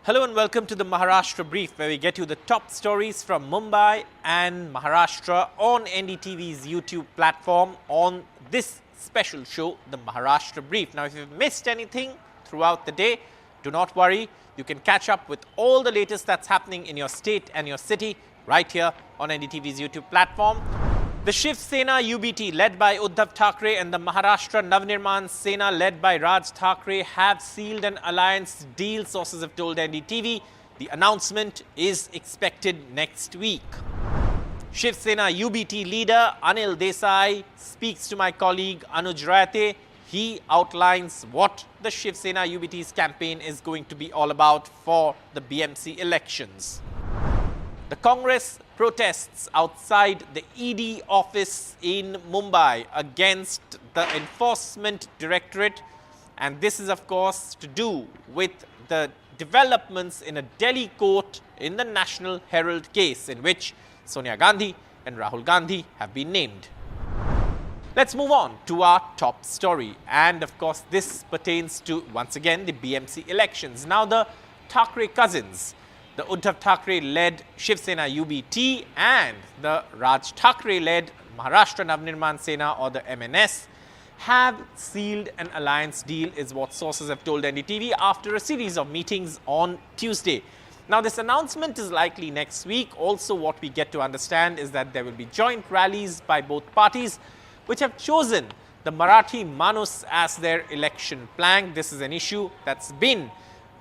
Hello and welcome to the Maharashtra Brief, where we get you the top stories from Mumbai and Maharashtra on NDTV's YouTube platform on this special show, the Maharashtra Brief. Now, if you've missed anything throughout the day, do not worry. You can catch up with all the latest that's happening in your state and your city right here on NDTV's YouTube platform. The Shiv Sena UBT, led by Uddhav Thackeray, and the Maharashtra Navnirman Sena, led by Rouse Thackeray, have sealed an alliance deal, sources have told NDTV. The announcement is expected next week. Shiv Sena UBT leader Anil Desai speaks to my colleague Anuj Rayate. He outlines what the Shiv Sena UBT's campaign is going to be all about for the BMC elections. The Congress protests outside the ED office in Mumbai against the Enforcement Directorate, and this is of course to do with the developments in a Delhi court in the National Herald case in which Sonia Gandhi and Rahul Gandhi have been named. Let's move on to our top story, and of course this pertains to once again the BMC elections. Now the Thackeray cousins, the Uddhav Thackeray-led Shiv Sena UBT and the Raj Thackeray-led Maharashtra Navnirman Sena, or the MNS, have sealed an alliance deal, is what sources have told NDTV, after a series of meetings on Tuesday. Now, this announcement is likely next week. Also, what we get to understand is that there will be joint rallies by both parties, which have chosen the Marathi Manus as their election plank. This is an issue that's been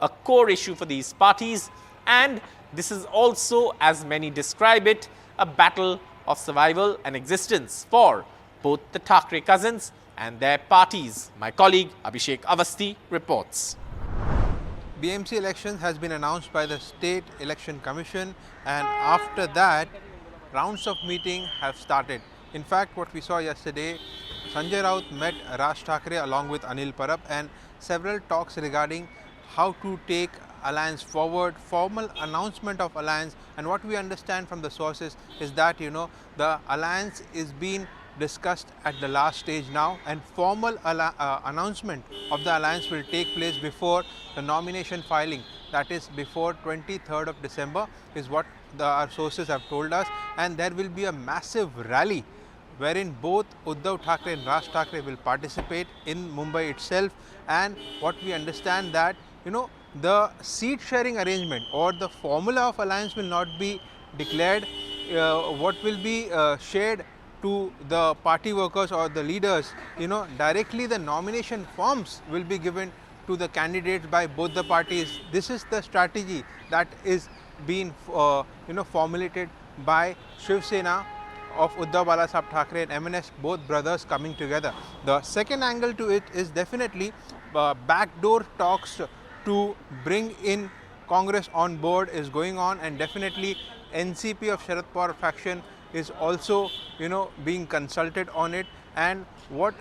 a core issue for these parties. And this is also, as many describe it, a battle of survival and existence for both the Thackeray cousins and their parties. My colleague Abhishek Avasti reports. BMC elections has been announced by the State Election Commission, and after that, rounds of meeting have started. In fact, what we saw yesterday, Sanjay Raut met Raj Thackeray along with Anil Parab, and several talks regarding how to take alliance forward, formal announcement of alliance. And what we understand from the sources is that the alliance is being discussed at the last stage now, and formal announcement of the alliance will take place before the nomination filing, that is before 23rd of December is what our sources have told us. And there will be a massive rally wherein both Uddhav Thackeray and Raj Thackeray will participate in Mumbai itself. And what we understand that the seat sharing arrangement or the formula of alliance will not be declared. What will be shared to the party workers or the leaders, directly the nomination forms will be given to the candidates by both the parties. This is the strategy that is being formulated by Shiv Sena of Uddhav Balasaheb Thackeray and MNS, both brothers coming together. The second angle to it is definitely backdoor talks to bring in Congress on board is going on, and definitely NCP of Sharad Pawar faction is also being consulted on it. And what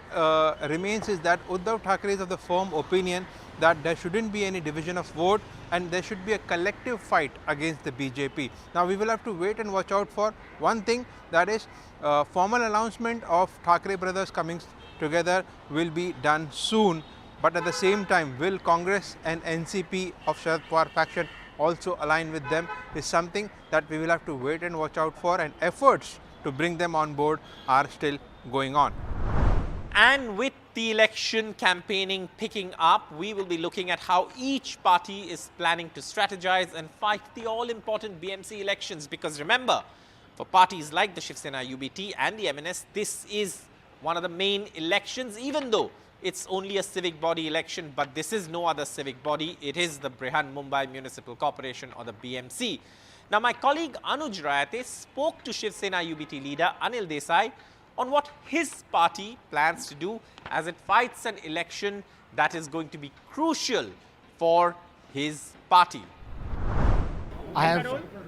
remains is that Uddhav Thackeray is of the firm opinion that there shouldn't be any division of vote and there should be a collective fight against the BJP. Now we will have to wait and watch out for one thing, that is formal announcement of Thackeray brothers coming together will be done soon. But at the same time, will Congress and NCP of Sharad Pawar faction also align with them is something that we will have to wait and watch out for, and efforts to bring them on board are still going on. And with the election campaigning picking up, we will be looking at how each party is planning to strategize and fight the all-important BMC elections. Because remember, for parties like the Shiv Sena UBT and the MNS, this is one of the main elections, even though it's only a civic body election, but this is no other civic body. It is the Brihan Mumbai Municipal Corporation, or the BMC. Now, my colleague Anuj Rayate spoke to Shiv Sena UBT leader Anil Desai on what his party plans to do as it fights an election that is going to be crucial for his party. I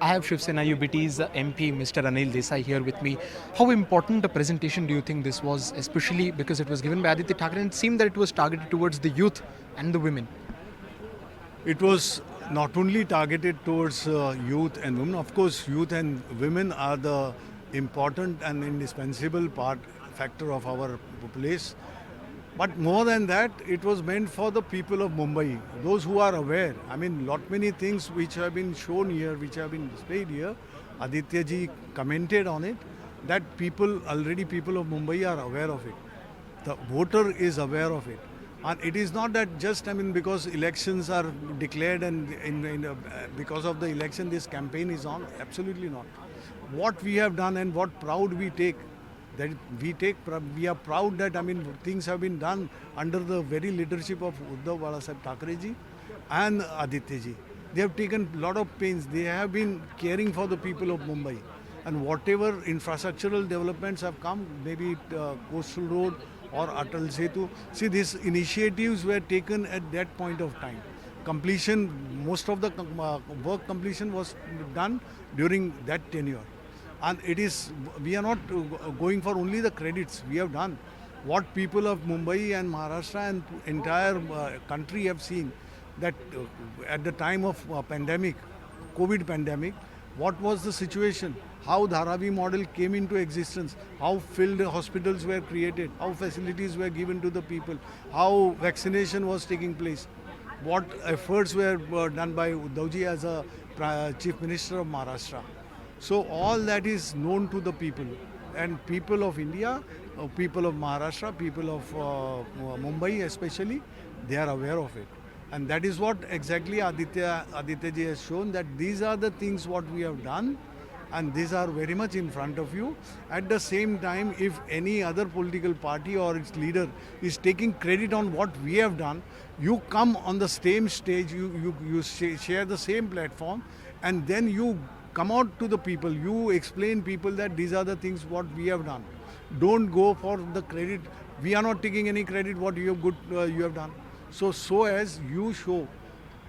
have Shiv Sena UBT's MP, Mr. Anil Desai, here with me. How important a presentation do you think this was, especially because it was given by Aditya Thackeray, and it seemed that it was targeted towards the youth and the women? It was not only targeted towards youth and women. Of course, youth and women are the important and indispensable factor of our populace. But more than that, it was meant for the people of Mumbai, those who are aware. I mean, lot many things which have been shown here, which have been displayed here. Aditya ji commented on it, that people of Mumbai are aware of it. The voter is aware of it. And it is not that just, I mean, because elections are declared and because of the election this campaign is on. Absolutely not. What we have done and what proud we take, that we are proud that, I mean, things have been done under the very leadership of Uddhav Balasaheb Thackeray ji and Aditya ji. They have taken a lot of pains. They have been caring for the people of Mumbai. And whatever infrastructural developments have come, maybe Coastal Road or Atal Setu, see, these initiatives were taken at that point of time. Completion, most of the work completion was done during that tenure. And we are not going for only the credits. We have done what people of Mumbai and Maharashtra and entire country have seen, that at the time of pandemic, COVID pandemic, what was the situation? How Dharavi model came into existence, how filled hospitals were created, how facilities were given to the people, how vaccination was taking place, what efforts were done by Uddhavji as a Chief Minister of Maharashtra. So all that is known to the people, and people of India, people of Maharashtra, people of Mumbai especially, they are aware of it. And that is what exactly Aditya ji has shown, that these are the things what we have done, and these are very much in front of you. At the same time, if any other political party or its leader is taking credit on what we have done, you come on the same stage, you share the same platform, and then you come out to the people, you explain people that these are the things what we have done. Don't go for the credit. We are not taking any credit what you have done. So as you show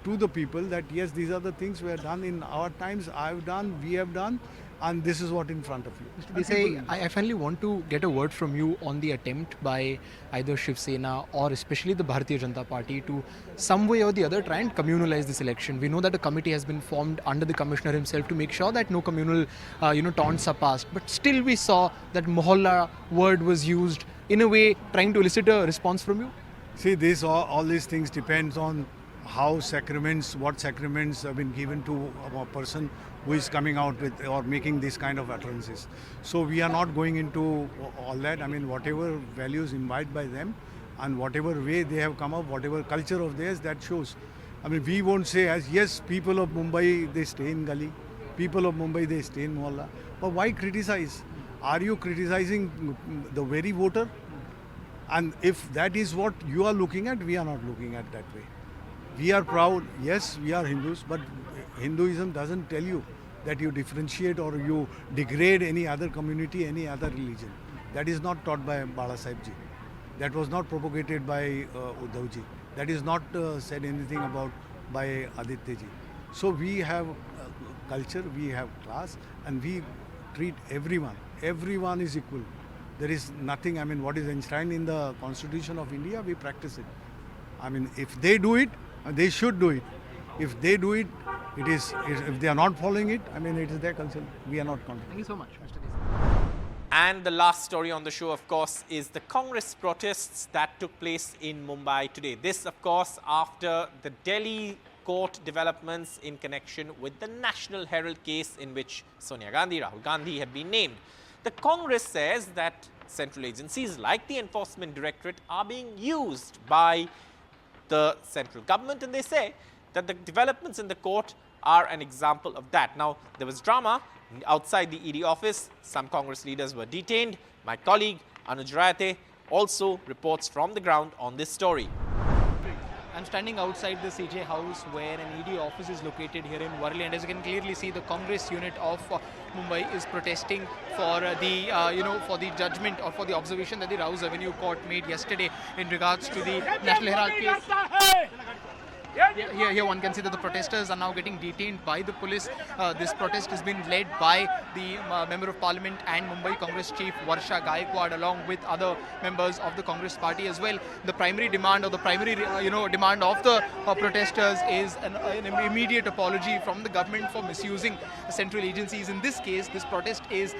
to the people that yes, these are the things we have done in our times, I have done, we have done, and this is what in front of you. Mr. Desai, I finally want to get a word from you on the attempt by either Shiv Sena or especially the Bharatiya Janata Party to some way or the other try and communalize this election. We know that a committee has been formed under the commissioner himself to make sure that no communal taunts are passed. But still we saw that Mohalla word was used, in a way trying to elicit a response from you. See, all these things depends on what sacraments have been given to a person who is coming out with or making this kind of utterances. So we are not going into all that. I mean, whatever values imbibed by them and whatever way they have come up, whatever culture of theirs, that shows. I mean, we won't say as, yes, people of Mumbai, they stay in Gali, people of Mumbai, they stay in Mohalla. But why criticize? Are you criticizing the very voter? And if that is what you are looking at, we are not looking at that way. We are proud, yes, we are Hindus, but Hinduism doesn't tell you that you differentiate or you degrade any other community, any other religion. That is not taught by Balasaheb ji. That was not propagated by Uddhav ji. That is not said anything about by Aditya ji. So we have culture, we have class, and we treat everyone. Everyone is equal. There is nothing, I mean, what is enshrined in the Constitution of India, we practice it. I mean, if they do it, they should do it. If they do it, if they are not following it, I mean, it is their concern. We are not concerned. Thank you so much, Mr. Desai. And the last story on the show, of course, is the Congress protests that took place in Mumbai today. This, of course, after the Delhi court developments in connection with the National Herald case in which Sonia Gandhi, Rahul Gandhi had been named. The Congress says that central agencies like the Enforcement Directorate are being used by the central government, and they say that the developments in the court are an example of that. Now, there was drama outside the ED office. Some Congress leaders were detained. My colleague Anuj Rayate also reports from the ground on this story. I'm standing outside the Ceejay house where an ED office is located here in Worli, and as you can clearly see, the Congress unit of Mumbai is protesting for for the judgment or for the observation that the Rouse Avenue court made yesterday in regards to the National Herald case. Here one can see that the protesters are now getting detained by the police. This protest has been led by the Member of Parliament and Mumbai Congress Chief Varsha Gaikwad, along with other members of the Congress party as well. The primary demand, or the primary demand of the protesters is an immediate apology from the government for misusing central agencies. In this case, this protest is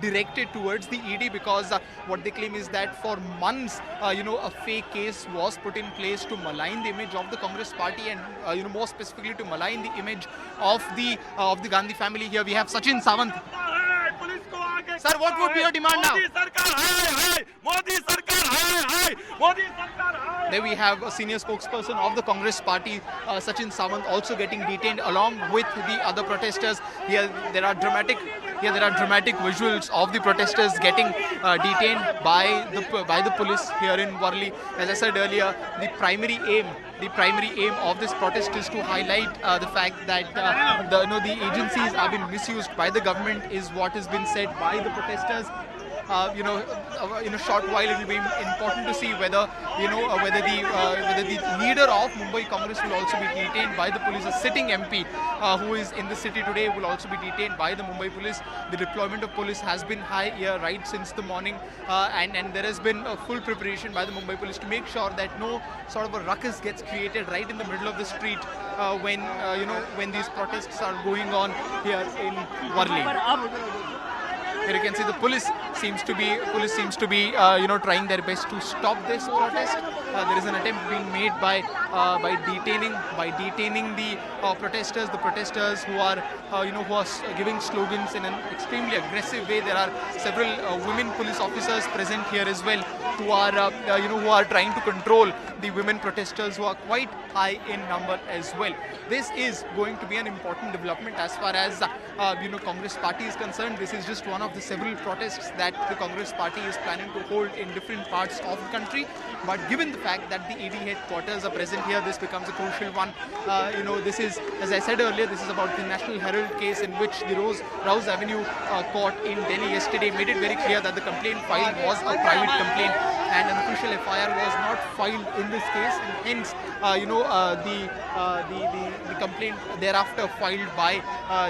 directed towards the ED, because what they claim is that for months a fake case was put in place to malign the image of the Congress party, and more specifically to malign the image of the Gandhi family. Here we have Sachin Sawant. Sir, what would be your demand now? There we have a senior spokesperson of the Congress party, Sachin Sawant, also getting detained along with the other protesters. Here there are dramatic visuals of the protesters getting detained by the police here in Worli. As I said earlier, the primary aim of this protest is to highlight the fact that the agencies are being misused by the government, is what has been said by the protesters. In a short while, it will be important to see whether the leader of Mumbai Congress will also be detained by the police. A sitting MP who is in the city today will also be detained by the Mumbai police. The deployment of police has been high here right since the morning, and there has been a full preparation by the Mumbai police to make sure that no sort of a ruckus gets created right in the middle of the street when these protests are going on here in Worli. Here you can see the police seems to be trying their best to stop this protest. There is an attempt being made by detaining the protesters. The protesters who are giving slogans in an extremely aggressive way. There are several women police officers present here as well, who are trying to control the women protesters, who are quite high in number as well. This is going to be an important development as far as Congress party is concerned. This is just one of the several protests that the Congress party is planning to hold in different parts of the country. But given the fact that the ED headquarters are present here, this becomes a crucial one. This is, as I said earlier, this is about the National Herald case in which the Rouse Avenue court in Delhi yesterday made it very clear that the complaint filed was a private complaint, and an official FIR was not filed in this case, and hence the complaint thereafter filed by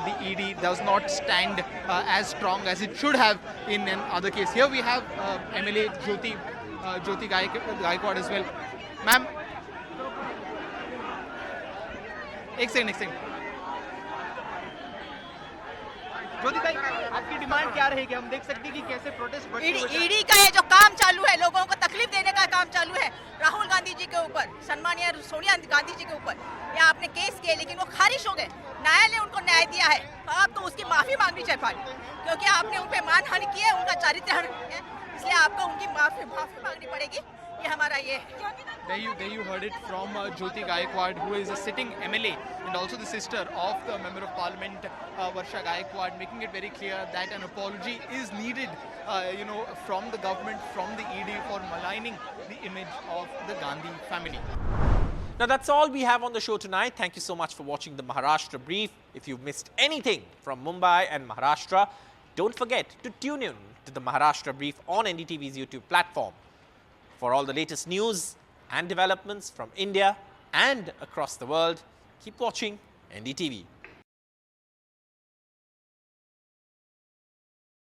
the ED does not stand as strong as it should have in another case. Here we have MLA Jyoti Gaikwad as well. Ma'am, एक second ज्योति भाई, आपकी demand क्या रहेगी? हम देख सकते हैं कि कैसे प्रोटेस्ट ईडी का ये जो काम चालू है, लोगों को तकलीफ देने का काम चालू है, राहुल गांधी जी के ऊपर, सम्मानीय सोनिया गांधी जी के ऊपर, ये आपने केस किए लेकिन वो खारिज हो गए। न्यायालय ने उनको न्याय दिया है, अब तो उसकी माफी मांगनी चाहिए, क्योंकि आपने उन पे मानहानि की है, उनका चारित्र हनन किया है, इसलिए आपको उनकी माफी मांगनी पड़ेगी। ये हमारा ये There you heard it from Jyoti Gaikwad, who is a sitting MLA and also the sister of the Member of Parliament Varsha Gaikwad, making it very clear that an apology is needed from the government, from the ED, for maligning the image of the Gandhi family. Now that's all we have on the show tonight. Thank you so much for watching the Maharashtra Brief. If you missed anything from Mumbai and Maharashtra, don't forget to tune in to the Maharashtra Brief on NDTV's YouTube platform. For all the latest news and developments from India and across the world, keep watching NDTV.